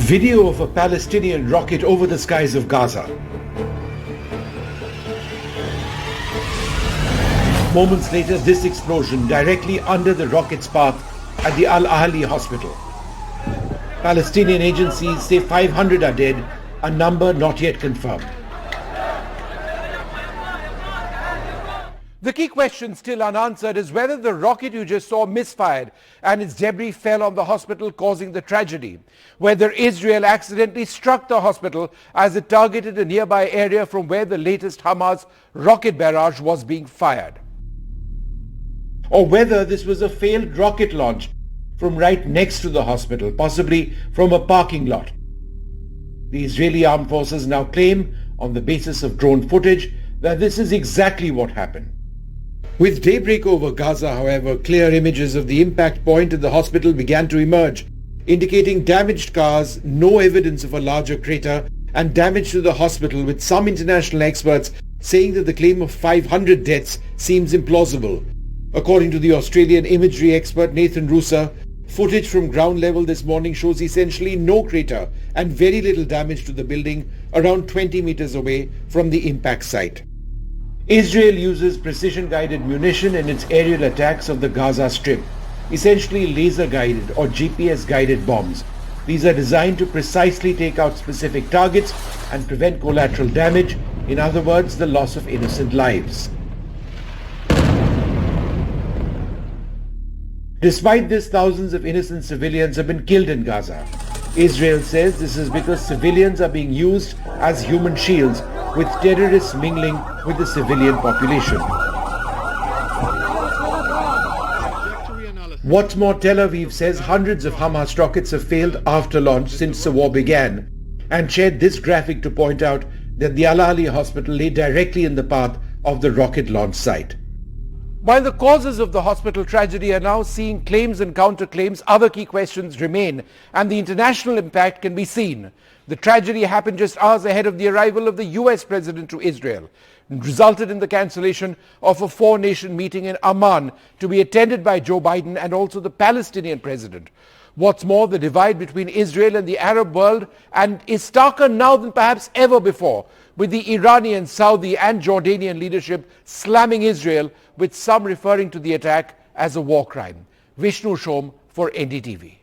Video of a Palestinian rocket over the skies of Gaza. Moments later, this explosion directly under the rocket's path at the Al-Ahli hospital. Palestinian agencies say 500 are dead, a number not yet confirmed. The key question still unanswered is whether the rocket you just saw misfired and its debris fell on the hospital, causing the tragedy. Whether Israel accidentally struck the hospital as it targeted a nearby area from where the latest Hamas rocket barrage was being fired. Or whether this was a failed rocket launch from right next to the hospital, possibly from a parking lot. The Israeli armed forces now claim, on the basis of drone footage, that this is exactly what happened. With daybreak over Gaza, however, clear images of the impact point at the hospital began to emerge, indicating damaged cars, no evidence of a larger crater, and damage to the hospital, with some international experts saying that the claim of 500 deaths seems implausible. According to the Australian imagery expert Nathan Rusa, footage from ground level this morning shows essentially no crater and very little damage to the building around 20 meters away from the impact site. Israel uses precision-guided munition in its aerial attacks of the Gaza Strip, essentially laser-guided or GPS-guided bombs. These are designed to precisely take out specific targets and prevent collateral damage, in other words, the loss of innocent lives. Despite this, thousands of innocent civilians have been killed in Gaza. Israel says this is because civilians are being used as human shields, with terrorists mingling with the civilian population. What's more, Tel Aviv says hundreds of Hamas rockets have failed after launch since the war began, and shared this graphic to point out that the Al-Ahli hospital lay directly in the path of the rocket launch site. While the causes of the hospital tragedy are now seeing claims and counterclaims, other key questions remain, and the international impact can be seen. The tragedy happened just hours ahead of the arrival of the US president to Israel, and resulted in the cancellation of a four-nation meeting in Amman to be attended by Joe Biden and also the Palestinian president. What's more, the divide between Israel and the Arab world is starker now than perhaps ever before, with the Iranian, Saudi and Jordanian leadership slamming Israel, with some referring to the attack as a war crime. Vishnu for NDTV.